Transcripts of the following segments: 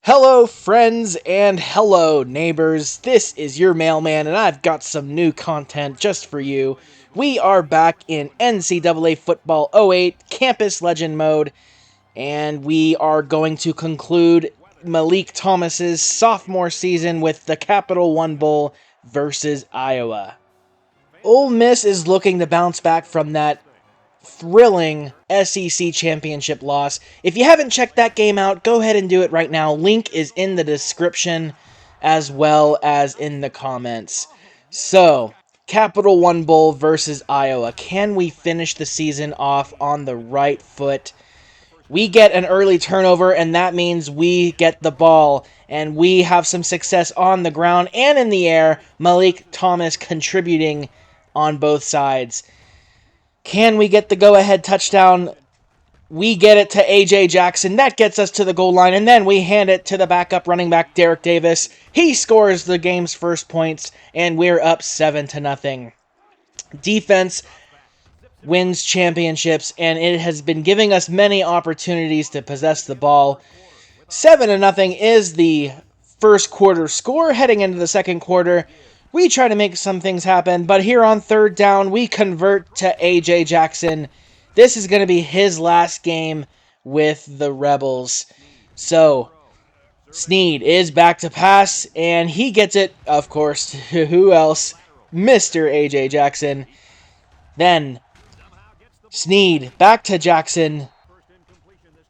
Hello, friends, and hello, neighbors. This is your mailman, and I've got some new content just for you. We are back in NCAA Football 08 Campus Legend mode, and we are going to conclude Malik Thomas's sophomore season with the Capital One Bowl versus Iowa. Ole Miss is looking to bounce back from that thrilling SEC championship loss. If you haven't checked that game out, go ahead and do it right now. Link is in the description as well as in the comments. So, Capital One Bowl versus Iowa. Can we finish the season off on the right foot? We get an early turnover, and that means we get the ball, and we have some success on the ground and in the air. Malik Thomas contributing on both sides. Can we get the go-ahead touchdown? We get it to A.J. Jackson. That gets us to the goal line, and then we hand it to the backup running back, Derek Davis. He scores the game's first points, and we're up 7-0. Defense wins championships, and it has been giving us many opportunities to possess the ball. 7-0 is the first quarter score. Heading into the second quarter, we try to make some things happen, but here on third down, we convert to A.J. Jackson. This is going to be his last game with the Rebels. So, Snead is back to pass, and he gets it, of course, to who else? Mr. A.J. Jackson. Then, Snead back to Jackson.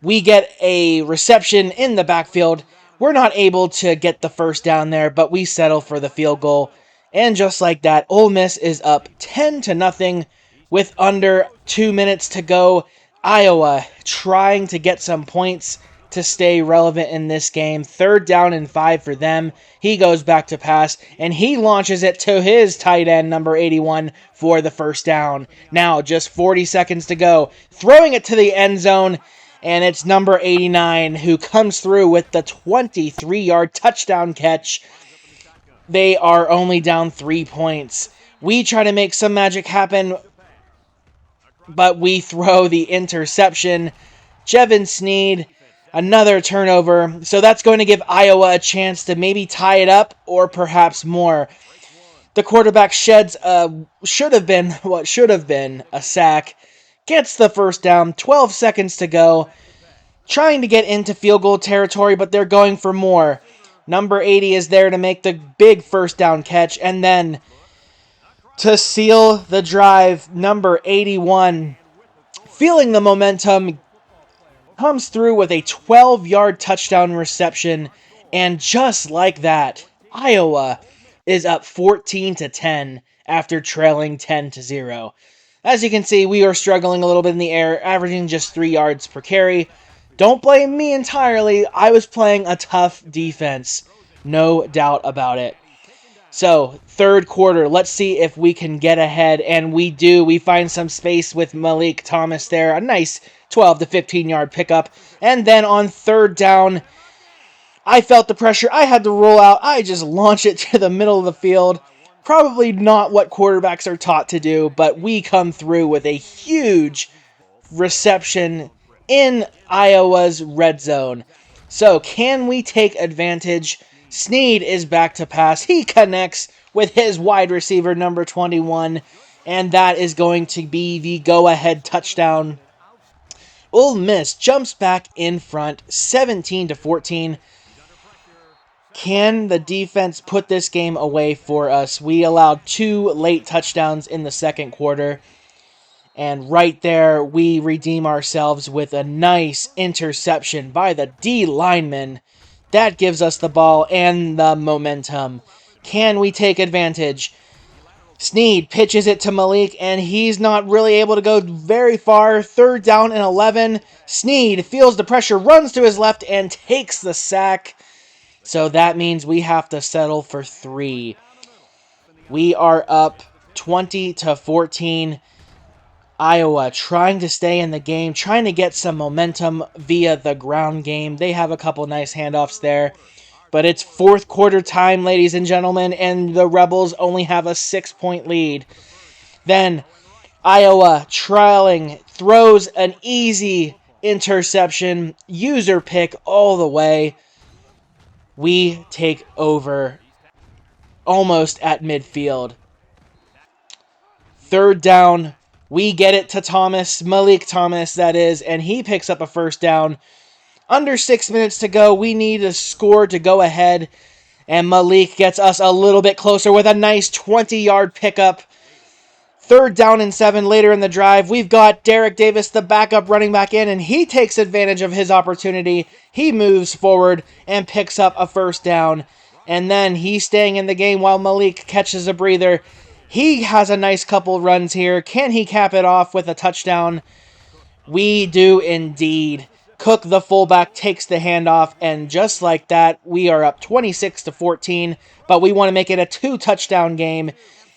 We get a reception in the backfield. We're not able to get the first down there, but we settle for the field goal. And just like that, Ole Miss is up 10-0 with under 2 minutes to go. Iowa trying to get some points to stay relevant in this game. 3rd down and 5 for them. He goes back to pass, and he launches it to his tight end, number 81, for the first down. Now, just 40 seconds to go. Throwing it to the end zone, and it's number 89 who comes through with the 23-yard touchdown catch. They are only down 3 points. We try to make some magic happen, but we throw the interception. Jevin Snead, another turnover. So that's going to give Iowa a chance to maybe tie it up or perhaps more. The quarterback sheds should have been a sack. Gets the first down, 12 seconds to go. Trying to get into field goal territory, but they're going for more. Number 80 is there to make the big first down catch, and then to seal the drive, number 81, feeling the momentum, comes through with a 12-yard touchdown reception, and just like that, Iowa is up 14-10 after trailing 10-0. As you can see, we are struggling a little bit in the air, averaging just 3 yards per carry. Don't blame me entirely. I was playing a tough defense. No doubt about it. So, third quarter. Let's see if we can get ahead. And we do. We find some space with Malik Thomas there. A nice 12 to 15-yard pickup. And then on third down, I felt the pressure. I had to roll out. I just launch it to the middle of the field. Probably not what quarterbacks are taught to do, but we come through with a huge reception in Iowa's red zone. So, can we take advantage? Snead is back to pass. He connects with his wide receiver, number 21, and that is going to be the go-ahead touchdown. Ole Miss jumps back in front, 17-14. Can the defense put this game away for us? We allowed 2 late touchdowns in the second quarter. And right there, we redeem ourselves with a nice interception by the D lineman. That gives us the ball and the momentum. Can we take advantage? Snead pitches it to Malik, and he's not really able to go very far. 3rd down and 11. Snead feels the pressure, runs to his left, and takes the sack. So that means we have to settle for 3. We are up 20-14. Iowa trying to stay in the game, trying to get some momentum via the ground game. They have a couple nice handoffs there. But it's fourth quarter time, ladies and gentlemen, and the Rebels only have a 6-point lead. Then Iowa trailing, throws an easy interception, user pick all the way. We take over almost at midfield. Third down, we get it to Thomas, Malik Thomas, that is, and he picks up a first down. Under 6 minutes to go, we need a score to go ahead, and Malik gets us a little bit closer with a nice 20-yard pickup. Third down and 7 later in the drive. We've got Derek Davis, the backup running back in, and he takes advantage of his opportunity. He moves forward and picks up a first down. And then he's staying in the game while Malik catches a breather. He has a nice couple runs here. Can he cap it off with a touchdown? We do indeed. Cook, the fullback, takes the handoff, and just like that, we are up 26-14, but we want to make it a 2-touchdown game,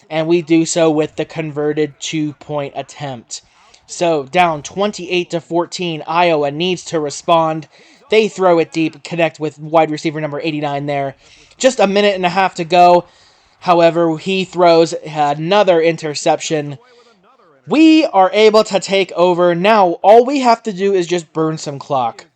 and we do so with the converted 2-point attempt. So, down 28-14, Iowa needs to respond. They throw it deep, connect with wide receiver number 89 there. Just a minute and a half to go. However, he throws another interception. We are able to take over. Now, all we have to do is just burn some clock.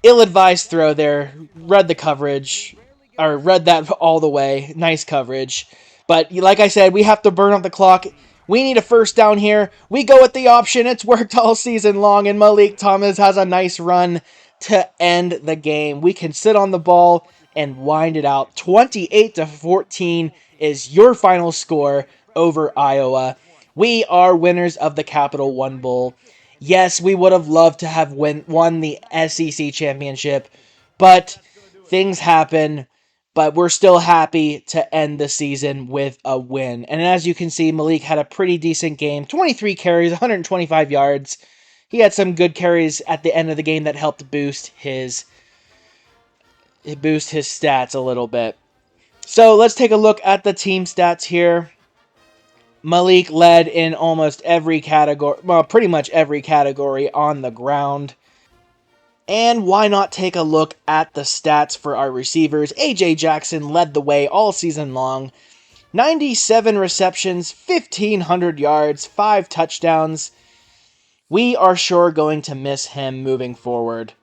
Ill-advised throw there. Read the coverage. Or read that all the way. Nice coverage. But like I said, we have to burn up the clock. We need a first down here. We go with the option. It's worked all season long. And Malik Thomas has a nice run to end the game. We can sit on the ball and wind it out. 28-14 is your final score over Iowa. We are winners of the Capital One Bowl. Yes, we would have loved to have won the SEC championship, but things happen. But we're still happy to end the season with a win. And as you can see, Malik had a pretty decent game. 23 carries, 125 yards. He had some good carries at the end of the game that helped boost his stats a little bit. So let's take a look at the team stats here. Malik led in almost every category, well, pretty much every category on the ground. And why not take a look at the stats for our receivers? A.J. Jackson led the way all season long. 97 receptions, 1,500 yards, 5 touchdowns. We are sure going to miss him moving forward.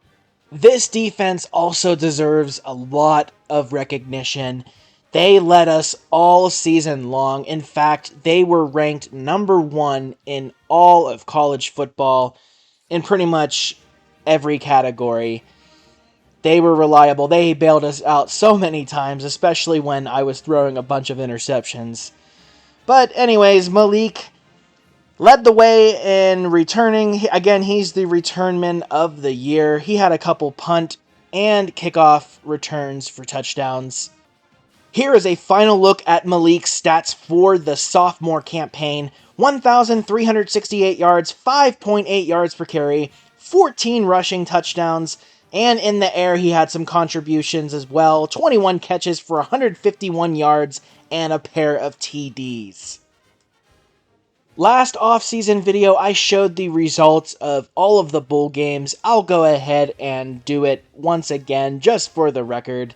This defense also deserves a lot of recognition. They led us all season long. In fact, they were ranked number 1 in all of college football in pretty much every category. They were reliable. They bailed us out so many times, especially when I was throwing a bunch of interceptions. But anyways, Malik led the way in returning. Again, he's the returnman of the year. He had a couple punt and kickoff returns for touchdowns. Here is a final look at Malik's stats for the sophomore campaign. 1,368 yards, 5.8 yards per carry, 14 rushing touchdowns, and in the air he had some contributions as well. 21 catches for 151 yards and a pair of TDs. Last offseason video, I showed the results of all of the bowl games. I'll go ahead and do it once again, just for the record.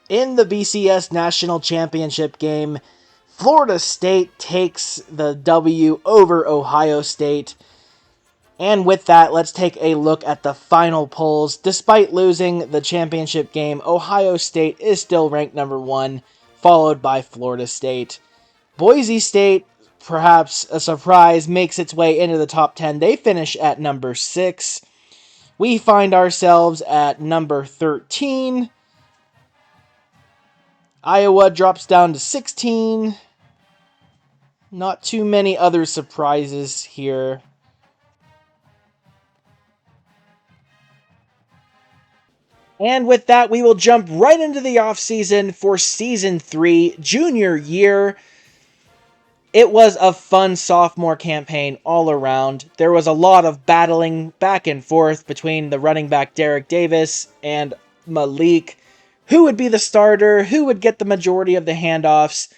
In the BCS National Championship game, Florida State takes the W over Ohio State. And with that, let's take a look at the final polls. Despite losing the championship game, Ohio State is still ranked number 1, followed by Florida State. Boise State, perhaps a surprise, makes its way into the top 10. They finish at number 6. We find ourselves at number 13. Iowa drops down to 16. Not too many other surprises here. And with that, we will jump right into the offseason for Season 3, junior year. It was a fun sophomore campaign all around. There was a lot of battling back and forth between the running back Derek Davis and Malik. Who would be the starter? Who would get the majority of the handoffs?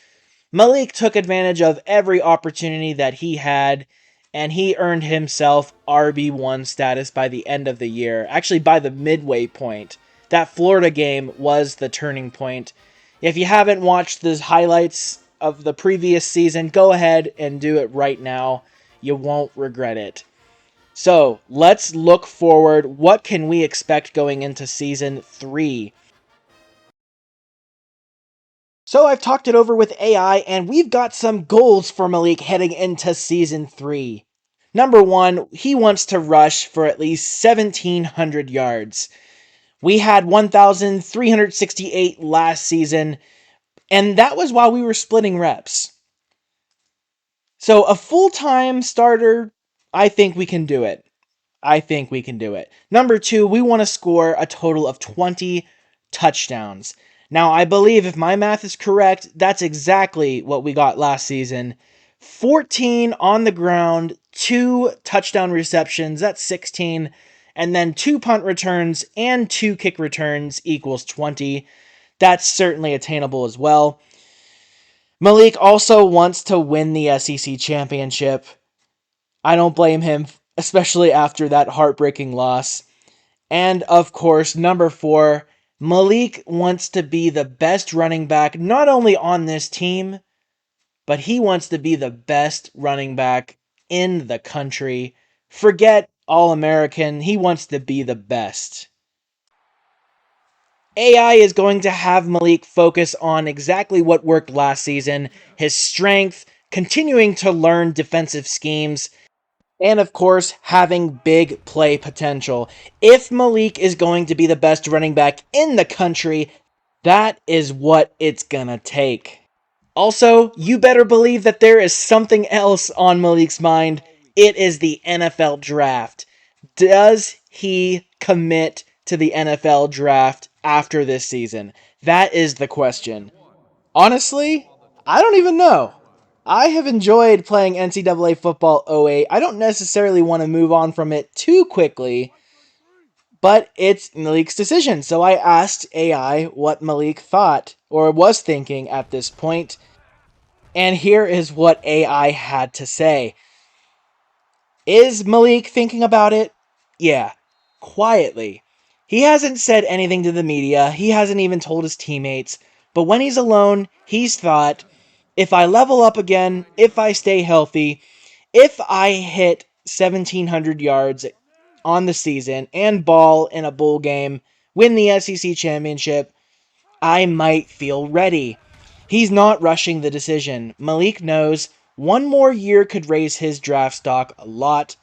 Malik took advantage of every opportunity that he had, and he earned himself RB1 status by the end of the year. Actually, by the midway point. That Florida game was the turning point. If you haven't watched the highlights of the previous season, go ahead and do it right now. You won't regret it. So, let's look forward. What can we expect going into season 3? So I've talked it over with AI, and we've got some goals for Malik heading into Season 3. Number 1, he wants to rush for at least 1,700 yards. We had 1,368 last season, and that was while we were splitting reps. So a full-time starter, I think we can do it. I think we can do it. Number 2, we want to score a total of 20 touchdowns. Now, I believe if my math is correct, that's exactly what we got last season. 14 on the ground, 2 touchdown receptions, that's 16, and then 2 punt returns and 2 kick returns equals 20. That's certainly attainable as well. Malik also wants to win the SEC championship. I don't blame him, especially after that heartbreaking loss. And of course, number 4, Malik wants to be the best running back not only on this team, but he wants to be the best running back in the country. Forget All-American, he wants to be the best. AI is going to have Malik focus on exactly what worked last season, his strength, continuing to learn defensive schemes, and of course, having big play potential. If Malik is going to be the best running back in the country, that is what it's gonna take. Also, you better believe that there is something else on Malik's mind. It is the NFL draft. Does he commit to the NFL draft after this season? That is the question. Honestly, I don't even know. I have enjoyed playing NCAA Football '08. I don't necessarily want to move on from it too quickly, but it's Malik's decision. So I asked AI what Malik thought or was thinking at this point, and here is what AI had to say. Is Malik thinking about it? Yeah, quietly. He hasn't said anything to the media, he hasn't even told his teammates, but when he's alone, he's thought, if I level up again, if I stay healthy, if I hit 1,700 yards on the season and ball in a bowl game, win the SEC championship, I might feel ready. He's not rushing the decision. Malik knows one more year could raise his draft stock a lot,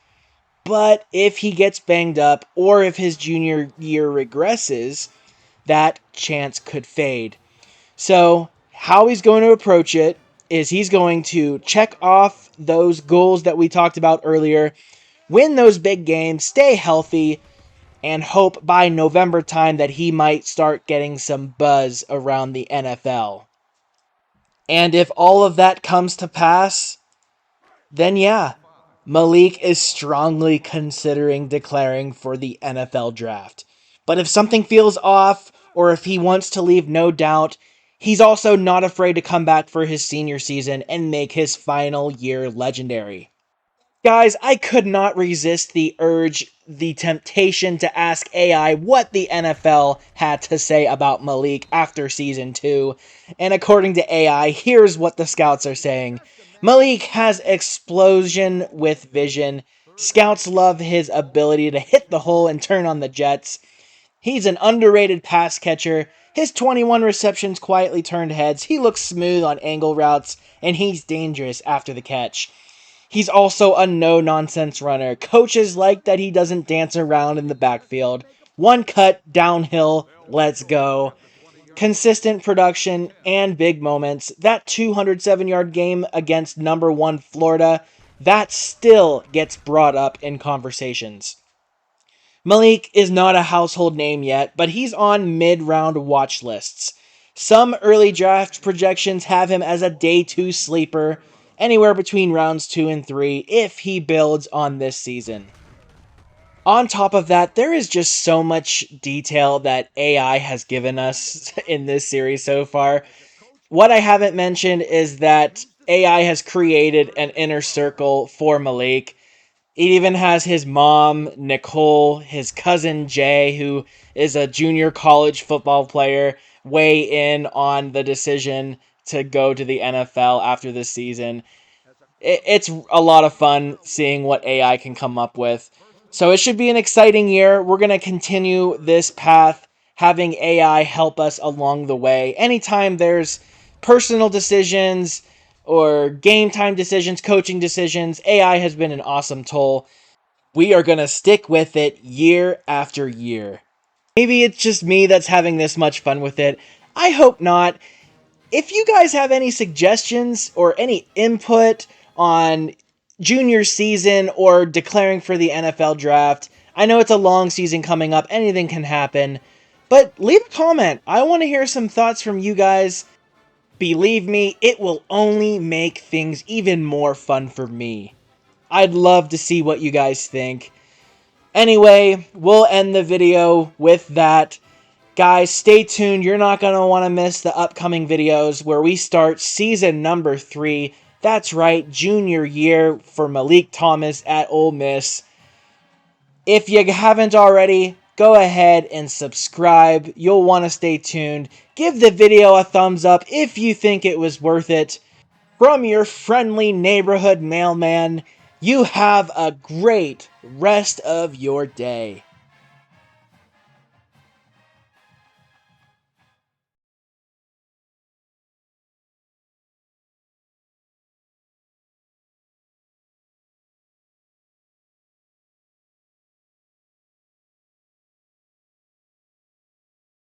but if he gets banged up or if his junior year regresses, that chance could fade. So, how he's going to approach it is he's going to check off those goals that we talked about earlier, win those big games, stay healthy, and hope by November time that he might start getting some buzz around the NFL. And if all of that comes to pass, then yeah, Malik is strongly considering declaring for the NFL draft. But if something feels off, or if he wants to leave no doubt, he's also not afraid to come back for his senior season and make his final year legendary. Guys, I could not resist the urge, the temptation to ask AI what the NFL had to say about Malik after season 2. And according to AI, here's what the scouts are saying. Malik has explosion with vision. Scouts love his ability to hit the hole and turn on the jets. He's an underrated pass catcher. His 21 receptions quietly turned heads. He looks smooth on angle routes, and he's dangerous after the catch. He's also a no-nonsense runner. Coaches like that he doesn't dance around in the backfield. One cut, downhill, let's go. Consistent production and big moments. That 207-yard game against number 1 Florida, that still gets brought up in conversations. Malik is not a household name yet, but he's on mid-round watch lists. Some early draft projections have him as a day 2 sleeper, anywhere between rounds 2 and 3, if he builds on this season. On top of that, there is just so much detail that AI has given us in this series so far. What I haven't mentioned is that AI has created an inner circle for Malik. It even has his mom, Nicole, his cousin Jay, who is a junior college football player, weigh in on the decision to go to the NFL after this season. It's a lot of fun seeing what AI can come up with. So it should be an exciting year. We're going to continue this path, having AI help us along the way. Anytime there's personal decisions or game time decisions, coaching decisions, AI has been an awesome tool. We are going to stick with it year after year. Maybe it's just me that's having this much fun with it. I hope not. If you guys have any suggestions or any input on junior season or declaring for the NFL draft, I know it's a long season coming up, anything can happen, but leave a comment. I want to hear some thoughts from you guys. Believe me, it will only make things even more fun for me. I'd love to see what you guys think. Anyway, we'll end the video with that. Guys, stay tuned. You're not going to want to miss the upcoming videos where we start season number 3. That's right, junior year for Malik Thomas at Ole Miss. If you haven't already, go ahead and subscribe. You'll want to stay tuned. Give the video a thumbs up if you think it was worth it. From your friendly neighborhood mailman, you have a great rest of your day.